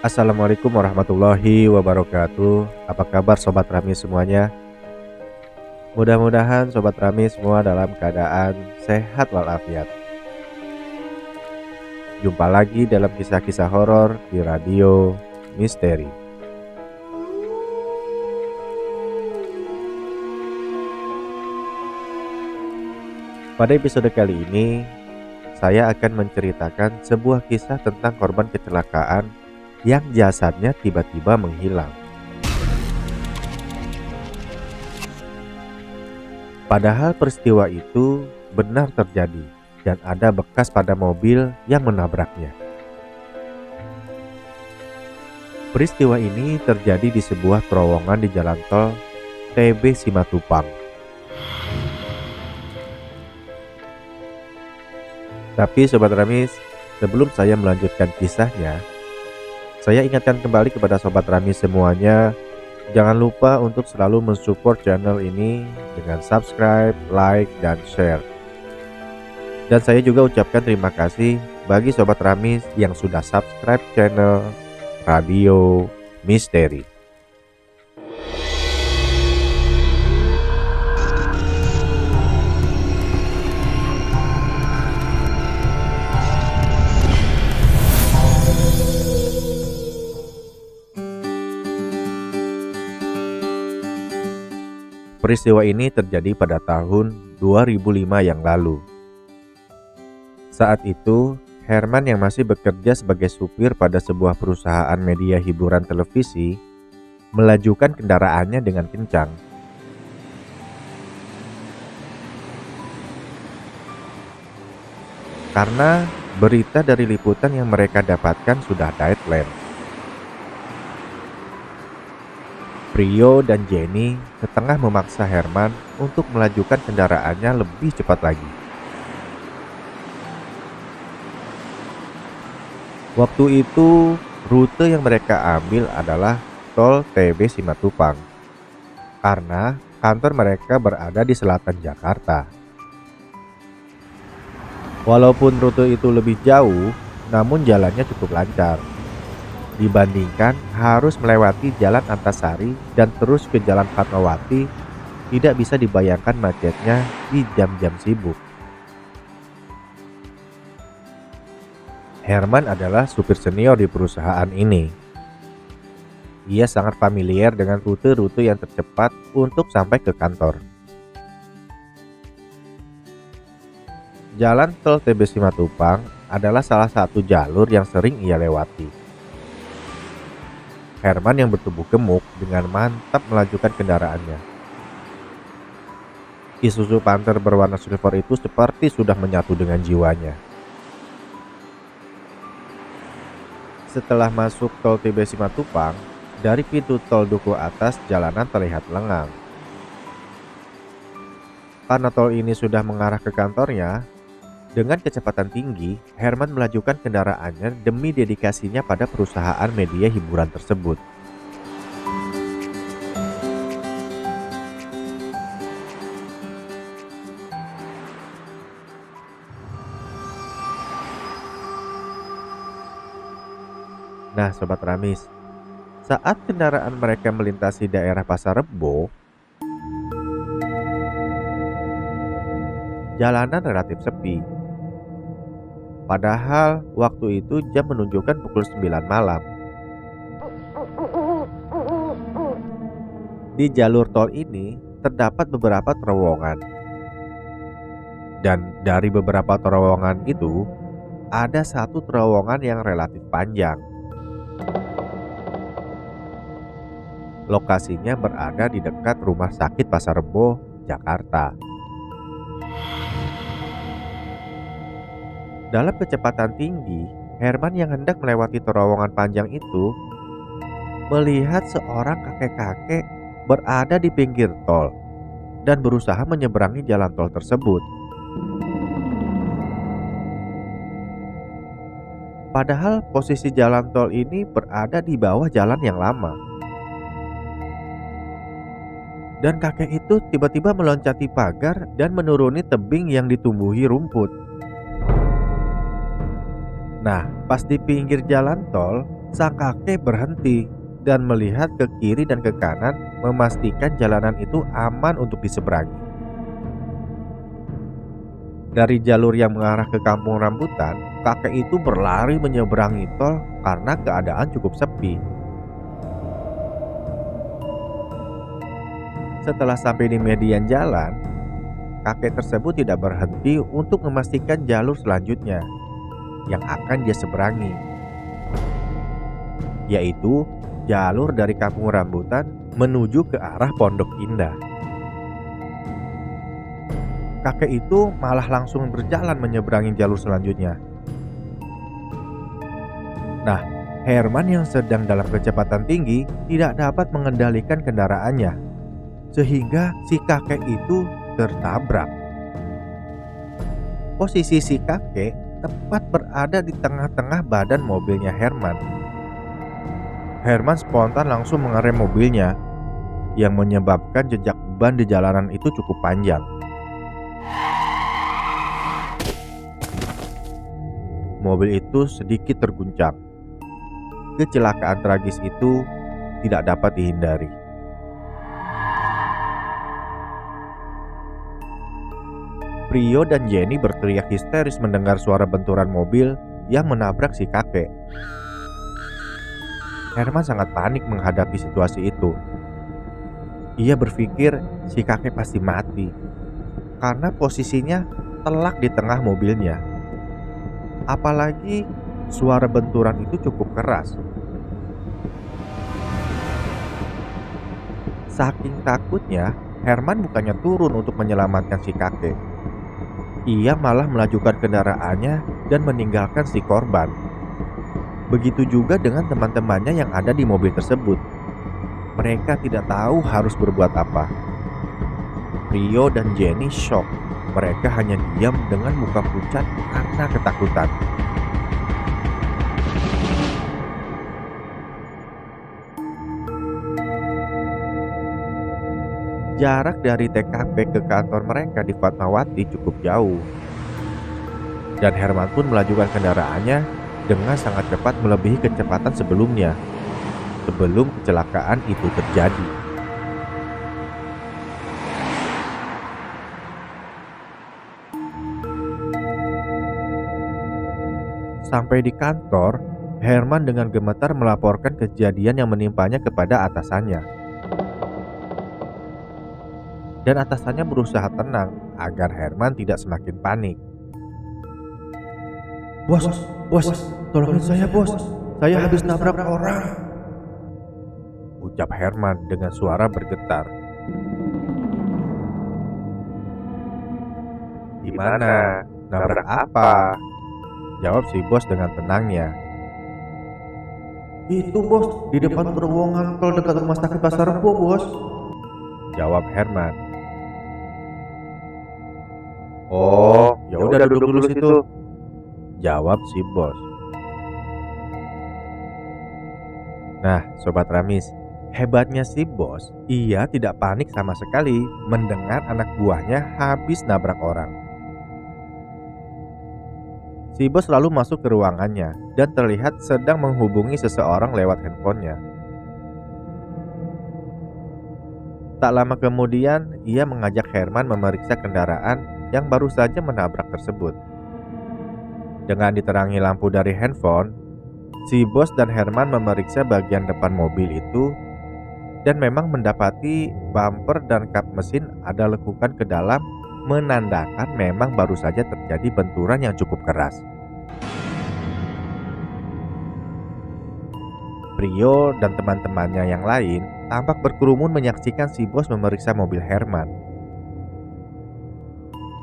Assalamualaikum warahmatullahi wabarakatuh. Apa kabar Sobat Rami semuanya? Mudah-mudahan Sobat Rami semua dalam keadaan sehat walafiat. Jumpa lagi dalam kisah-kisah horor di Radio Misteri. Pada episode kali ini, saya akan menceritakan sebuah kisah tentang korban kecelakaan yang jasadnya tiba-tiba menghilang. Padahal peristiwa itu benar terjadi dan ada bekas pada mobil yang menabraknya. Peristiwa ini terjadi di sebuah terowongan di jalan tol TB Simatupang. Tapi Sobat Ramis, sebelum saya melanjutkan kisahnya, saya ingatkan kembali kepada Sobat Rami semuanya, jangan lupa untuk selalu mensupport channel ini dengan subscribe, like, dan share. Dan saya juga ucapkan terima kasih bagi Sobat Rami yang sudah subscribe channel Radio Misteri. Peristiwa ini terjadi pada tahun 2005 yang lalu. Saat itu, Herman yang masih bekerja sebagai supir pada sebuah perusahaan media hiburan televisi melajukan kendaraannya dengan kencang. Karena berita dari liputan yang mereka dapatkan sudah deadline. Prio dan Jenny setengah memaksa Herman untuk melajukan kendaraannya lebih cepat lagi. Waktu itu, rute yang mereka ambil adalah tol TB Simatupang, karena kantor mereka berada di selatan Jakarta. Walaupun rute itu lebih jauh, namun jalannya cukup lancar dibandingkan harus melewati Jalan Antasari dan terus ke Jalan Fatmawati. Tidak bisa dibayangkan macetnya di jam-jam sibuk. Herman adalah supir senior di perusahaan ini. Ia sangat familiar dengan rute-rute yang tercepat untuk sampai ke kantor. Jalan tol TB Simatupang adalah salah satu jalur yang sering ia lewati. Herman yang bertubuh gemuk dengan mantap melajukan kendaraannya. Isuzu Panther berwarna silver itu seperti sudah menyatu dengan jiwanya. Setelah masuk tol TB Simatupang, dari pintu tol Duku Atas jalanan terlihat lengang. Karena tol ini sudah mengarah ke kantornya, dengan kecepatan tinggi, Herman melajukan kendaraannya demi dedikasinya pada perusahaan media hiburan tersebut. Nah, Sobat Ramis, saat kendaraan mereka melintasi daerah Pasar Rebo, jalanan relatif sepi. Padahal waktu itu jam menunjukkan pukul 9 malam. Di jalur tol ini terdapat beberapa terowongan. Dan dari beberapa terowongan itu, ada satu terowongan yang relatif panjang. Lokasinya berada di dekat Rumah Sakit Pasar Rebo, Jakarta. Dalam kecepatan tinggi, Herman yang hendak melewati terowongan panjang itu melihat seorang kakek-kakek berada di pinggir tol dan berusaha menyeberangi jalan tol tersebut. Padahal posisi jalan tol ini berada di bawah jalan yang lama. Dan kakek itu tiba-tiba meloncati pagar dan menuruni tebing yang ditumbuhi rumput. Nah, pas di pinggir jalan tol, sang kakek berhenti dan melihat ke kiri dan ke kanan, memastikan jalanan itu aman untuk diseberangi. Dari jalur yang mengarah ke kampung rambutan, kakek itu berlari menyeberangi tol karena keadaan cukup sepi. Setelah sampai di median jalan, kakek tersebut tidak berhenti untuk memastikan jalur selanjutnya yang akan dia seberangi, yaitu jalur dari kampung rambutan menuju ke arah Pondok Indah. Kakek itu malah langsung berjalan menyeberangi jalur selanjutnya. Nah, Herman yang sedang dalam kecepatan tinggi tidak dapat mengendalikan kendaraannya, sehingga si kakek itu tertabrak. Posisi si kakek tepat berada di tengah-tengah badan mobilnya Herman. Herman spontan langsung mengerem mobilnya, yang menyebabkan jejak ban di jalanan itu cukup panjang. Mobil itu sedikit terguncang. Kecelakaan tragis itu tidak dapat dihindari. Prio dan Jenny berteriak histeris mendengar suara benturan mobil yang menabrak si kakek. Herman sangat panik menghadapi situasi itu. Ia berpikir si kakek pasti mati karena posisinya telak di tengah mobilnya. Apalagi suara benturan itu cukup keras. Saking takutnya, Herman bukannya turun untuk menyelamatkan si kakek. Ia malah melajukan kendaraannya dan meninggalkan si korban. Begitu juga dengan teman-temannya yang ada di mobil tersebut. Mereka tidak tahu harus berbuat apa. Rio dan Jenny shock. Mereka hanya diam dengan muka pucat karena ketakutan. Jarak dari TKP ke kantor mereka di Fatmawati cukup jauh. Dan Herman pun melajukan kendaraannya dengan sangat cepat melebihi kecepatan sebelumnya, sebelum kecelakaan itu terjadi. Sampai di kantor, Herman dengan gemetar melaporkan kejadian yang menimpanya kepada atasannya. Dan atasannya berusaha tenang agar Herman tidak semakin panik. Bos, tolongin saya bos. Saya habis nabrak orang, ucap Herman dengan suara bergetar. Gimana? Nabrak apa? Jawab si bos dengan tenangnya. Itu bos, di depan terowongan tol dekat rumah sakit Pasar Rebo bos, jawab Herman. Oh, ya udah duduk dulu situ, jawab si bos. Nah, Sobat Ramis, hebatnya si bos, ia tidak panik sama sekali mendengar anak buahnya habis nabrak orang. Si bos lalu masuk ke ruangannya dan terlihat sedang menghubungi seseorang lewat handphonenya. Tak lama kemudian, ia mengajak Herman memeriksa kendaraan yang baru saja menabrak tersebut. Dengan diterangi lampu dari handphone, si bos dan Herman memeriksa bagian depan mobil itu dan memang mendapati bumper dan kap mesin ada lekukan ke dalam, menandakan memang baru saja terjadi benturan yang cukup keras. Prio dan teman-temannya yang lain tampak berkerumun menyaksikan si bos memeriksa mobil Herman.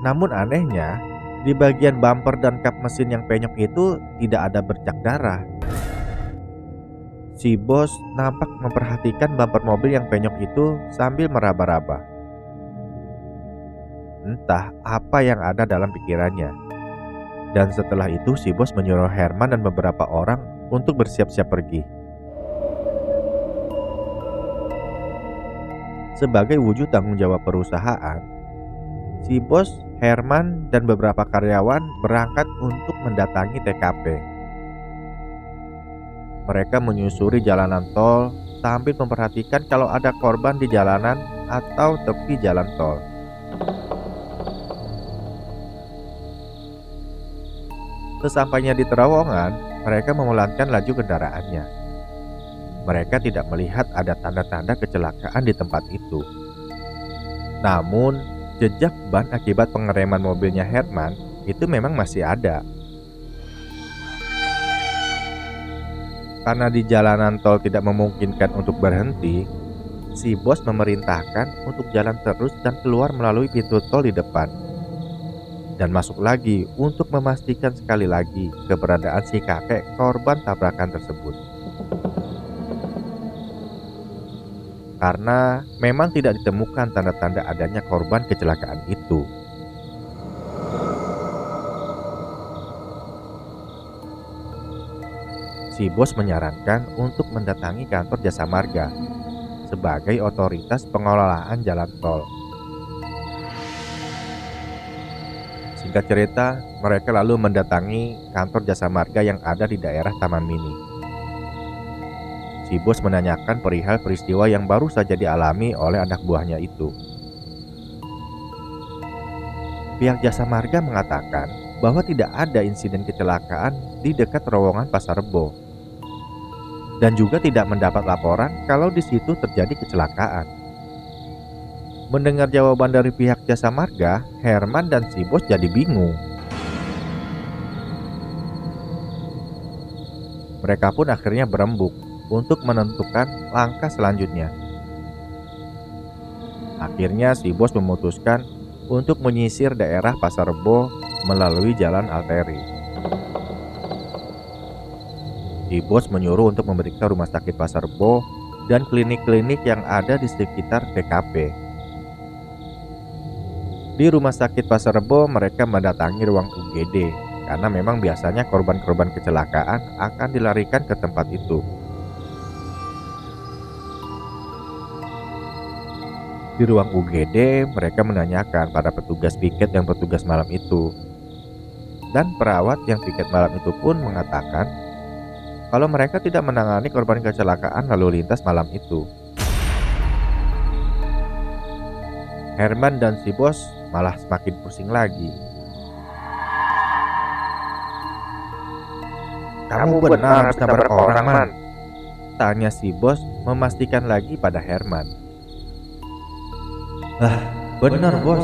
Namun anehnya, di bagian bumper dan kap mesin yang penyok itu tidak ada bercak darah. Si bos nampak memperhatikan bumper mobil yang penyok itu sambil meraba-raba. Entah apa yang ada dalam pikirannya. Dan setelah itu si bos menyuruh Herman dan beberapa orang untuk bersiap-siap pergi. Sebagai wujud tanggung jawab perusahaan, si bos, Herman, dan beberapa karyawan berangkat untuk mendatangi TKP. Mereka menyusuri jalanan tol sambil memperhatikan kalau ada korban di jalanan atau tepi jalan tol. Sesampainya di terowongan, mereka memelankan laju kendaraannya. Mereka tidak melihat ada tanda-tanda kecelakaan di tempat itu. Namun, jejak ban akibat pengereman mobilnya Herman itu memang masih ada. Karena di jalanan tol tidak memungkinkan untuk berhenti, si bos memerintahkan untuk jalan terus dan keluar melalui pintu tol di depan. Dan masuk lagi untuk memastikan sekali lagi keberadaan si kakek korban tabrakan tersebut. Karena memang tidak ditemukan tanda-tanda adanya korban kecelakaan itu. Si bos menyarankan untuk mendatangi kantor Jasa Marga sebagai otoritas pengelolaan jalan tol. Singkat cerita, mereka lalu mendatangi kantor Jasa Marga yang ada di daerah Taman Mini. Si bos menanyakan perihal peristiwa yang baru saja dialami oleh anak buahnya itu. Pihak Jasa Marga mengatakan bahwa tidak ada insiden kecelakaan di dekat terowongan Pasar Rebo. Dan juga tidak mendapat laporan kalau di situ terjadi kecelakaan. Mendengar jawaban dari pihak Jasa Marga, Herman dan si bos jadi bingung. Mereka pun akhirnya berembuk untuk menentukan langkah selanjutnya. Akhirnya si bos memutuskan untuk menyisir daerah Pasar Rebo melalui jalan arteri. Si bos menyuruh untuk memeriksa rumah sakit Pasar Rebo dan klinik-klinik yang ada di sekitar TKP. Di rumah sakit Pasar Rebo mereka mendatangi ruang UGD karena memang biasanya korban-korban kecelakaan akan dilarikan ke tempat itu. Di ruang UGD mereka menanyakan pada petugas piket yang bertugas malam itu. Dan perawat yang piket malam itu pun mengatakan kalau mereka tidak menangani korban kecelakaan lalu lintas malam itu. Herman dan si bos malah semakin pusing lagi. Kamu benar habis nabrak orang, Man? Tanya si bos memastikan lagi pada Herman. Lah, benar bos.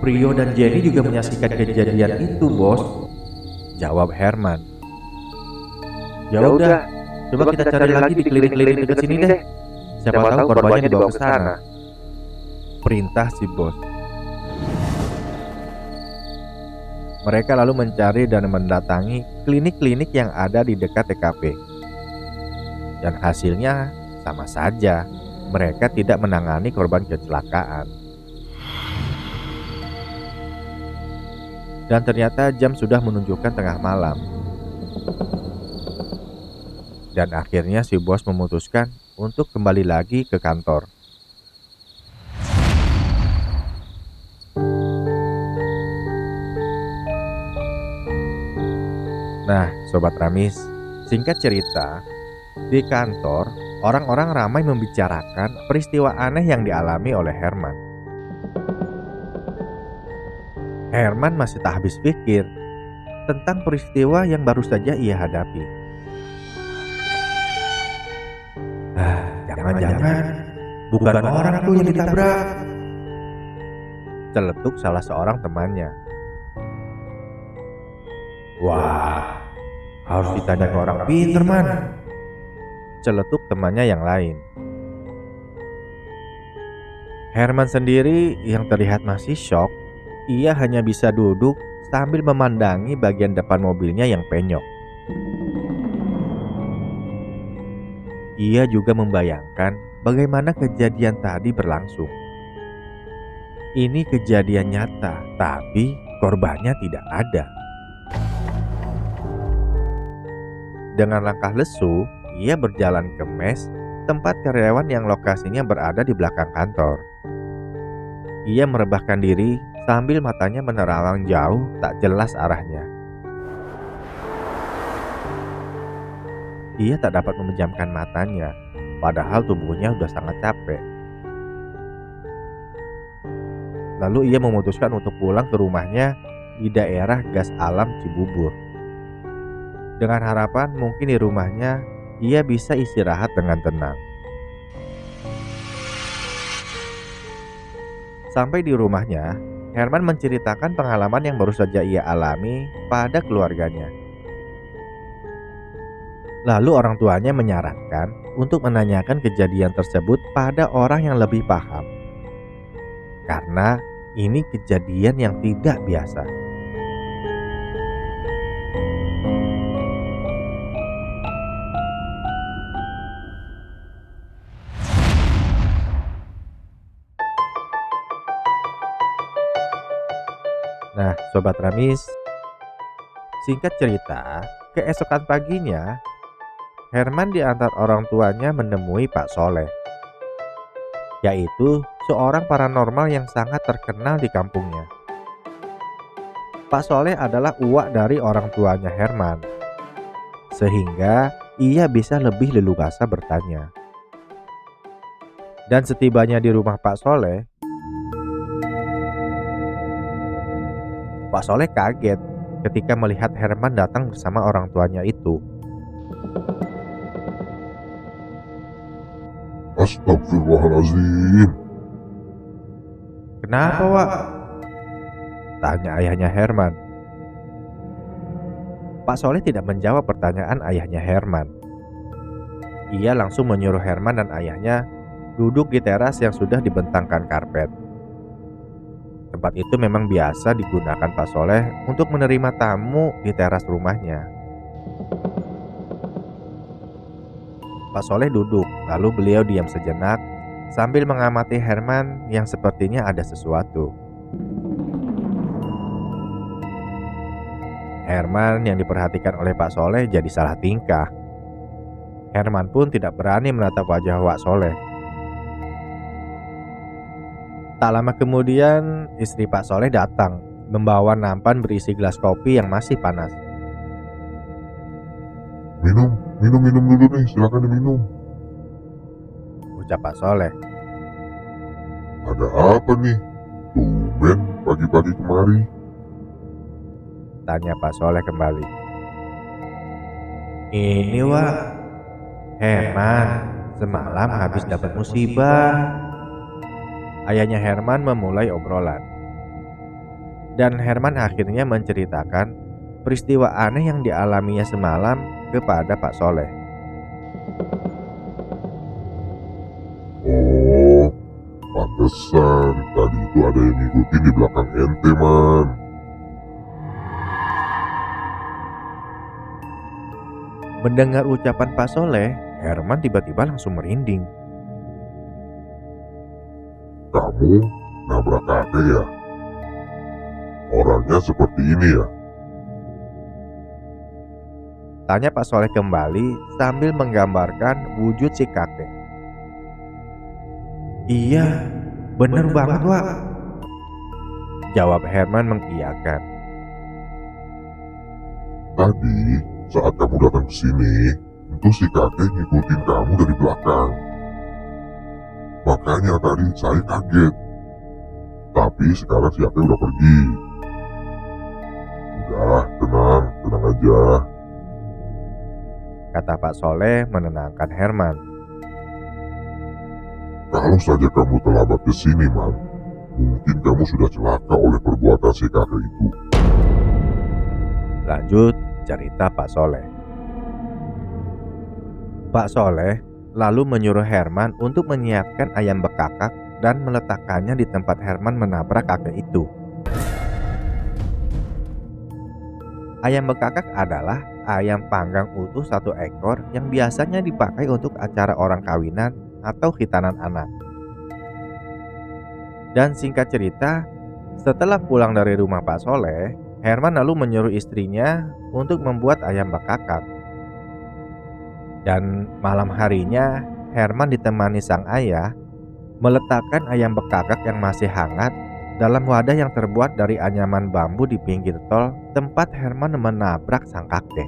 Prio dan Jenny juga menyaksikan kejadian itu, bos. Jawab Herman. Ya udah, coba kita cari lagi di klinik-klinik dekat sini deh. Siapa tahu korbannya dibawa ke sana. Perintah si bos. Mereka lalu mencari dan mendatangi klinik-klinik yang ada di dekat TKP. Dan hasilnya sama saja, mereka tidak menangani korban kecelakaan. Dan ternyata jam sudah menunjukkan tengah malam. Dan akhirnya si bos memutuskan untuk kembali lagi ke kantor. Nah, Sobat Ramis, singkat cerita, di kantor, orang-orang ramai membicarakan peristiwa aneh yang dialami oleh Herman. Herman masih tak habis pikir tentang peristiwa yang baru saja ia hadapi. Jangan-jangan bukan orang tuh yang ditabrak, celetuk salah seorang temannya. Wah, harus ditanya ke orang pinter, Man, celetuk temannya yang lain. Herman sendiri yang terlihat masih shock, ia hanya bisa duduk sambil memandangi bagian depan mobilnya yang penyok. Ia juga membayangkan bagaimana kejadian tadi berlangsung. Ini kejadian nyata, tapi korbannya tidak ada. Dengan langkah lesu, ia berjalan ke mes, tempat karyawan yang lokasinya berada di belakang kantor. Ia merebahkan diri sambil matanya menerawang jauh tak jelas arahnya. Ia tak dapat memejamkan matanya, padahal tubuhnya sudah sangat capek. Lalu ia memutuskan untuk pulang ke rumahnya di daerah Gas Alam Cibubur. Dengan harapan mungkin di rumahnya ia bisa istirahat dengan tenang. Sampai di rumahnya, Herman menceritakan pengalaman yang baru saja ia alami pada keluarganya. Lalu orang tuanya menyarankan untuk menanyakan kejadian tersebut pada orang yang lebih paham. Karena ini kejadian yang tidak biasa. Nah, Sobat Ramis, singkat cerita, keesokan paginya, Herman diantar orang tuanya menemui Pak Soleh, yaitu seorang paranormal yang sangat terkenal di kampungnya. Pak Soleh adalah uak dari orang tuanya Herman, sehingga ia bisa lebih leluasa bertanya. Dan setibanya di rumah Pak Soleh kaget ketika melihat Herman datang bersama orang tuanya itu. Astagfirullahaladzim. "Kenapa, Wak?" tanya ayahnya Herman. Pak Soleh tidak menjawab pertanyaan ayahnya Herman. Ia langsung menyuruh Herman dan ayahnya duduk di teras yang sudah dibentangkan karpet. Tempat itu memang biasa digunakan Pak Soleh untuk menerima tamu di teras rumahnya. Pak Soleh duduk, lalu beliau diam sejenak sambil mengamati Herman yang sepertinya ada sesuatu. Herman yang diperhatikan oleh Pak Soleh jadi salah tingkah. Herman pun tidak berani menatap wajah Wak Soleh. Tak lama kemudian, istri Pak Soleh datang, membawa nampan berisi gelas kopi yang masih panas. Minum dulu nih, silakan diminum. Ucap Pak Soleh. Ada apa nih? Tumben pagi-pagi kemari. Tanya Pak Soleh kembali. Ini, Wak, Herman semalam habis dapat musibah. Ayahnya Herman memulai obrolan. Dan Herman akhirnya menceritakan peristiwa aneh yang dialaminya semalam kepada Pak Soleh. Oh, pantesan tadi itu ada yang ngikutin di belakang ente, Man. Mendengar ucapan Pak Soleh, Herman tiba-tiba langsung merinding. Kamu nabrak kakek ya? Orangnya seperti ini ya? Tanya Pak Soleh kembali sambil menggambarkan wujud si kakek. Iya, bener banget, Wak, jawab Herman mengiyakan. Tadi saat kamu datang ke sini, itu si kakek ngikutin kamu dari belakang. Makanya tadi saya kaget. Tapi sekarang si kakek udah pergi. Udah, tenang aja. Kata Pak Soleh menenangkan Herman. Kalau saja kamu terlambat ke sini, Man, mungkin kamu sudah celaka oleh perbuatan si kakek itu. Lanjut cerita Pak Soleh. Pak Soleh lalu menyuruh Herman untuk menyiapkan ayam bekakak dan meletakkannya di tempat Herman menabrak kakek itu. Ayam bekakak adalah ayam panggang utuh satu ekor yang biasanya dipakai untuk acara orang kawinan atau khitanan anak. Dan singkat cerita, setelah pulang dari rumah Pak Soleh, Herman lalu menyuruh istrinya untuk membuat ayam bekakak. Dan malam harinya, Herman ditemani sang ayah meletakkan ayam bekakak yang masih hangat dalam wadah yang terbuat dari anyaman bambu di pinggir tol tempat Herman menabrak sang kakek.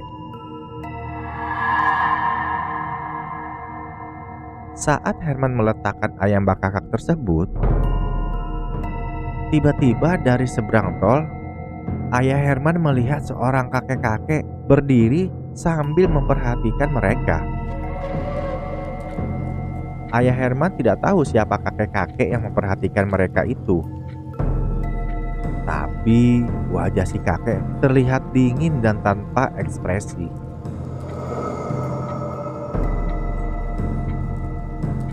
Saat Herman meletakkan ayam bekakak tersebut, tiba-tiba dari seberang tol, ayah Herman melihat seorang kakek-kakek berdiri sambil memperhatikan mereka. Ayah Herman tidak tahu siapa kakek-kakek yang memperhatikan mereka itu. Tapi wajah si kakek terlihat dingin dan tanpa ekspresi.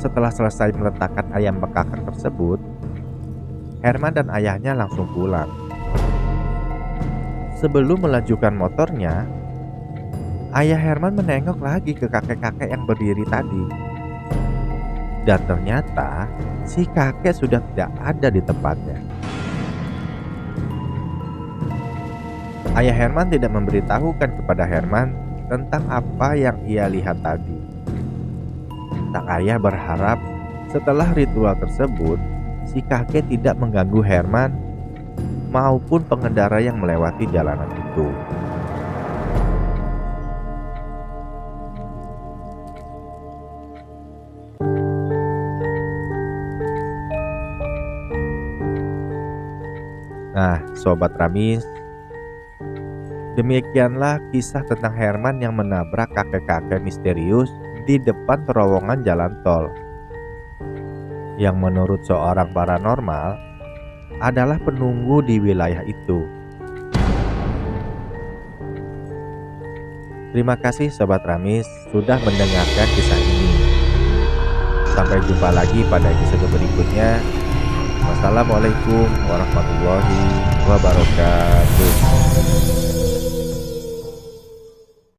Setelah selesai meletakkan ayam bekakak tersebut, Herman dan ayahnya langsung pulang. Sebelum melanjutkan motornya, ayah Herman menengok lagi ke kakek-kakek yang berdiri tadi. Dan ternyata si kakek sudah tidak ada di tempatnya. Ayah Herman tidak memberitahukan kepada Herman tentang apa yang ia lihat tadi. Sang ayah berharap setelah ritual tersebut, si kakek tidak mengganggu Herman maupun pengendara yang melewati jalanan itu. Nah, Sobat Ramis, demikianlah kisah tentang Herman yang menabrak kakek-kakek misterius di depan terowongan jalan tol. Yang menurut seorang paranormal adalah penunggu di wilayah itu. Terima kasih Sobat Ramis sudah mendengarkan kisah ini. Sampai jumpa lagi pada episode berikutnya. Wassalamualaikum warahmatullahi wabarakatuh.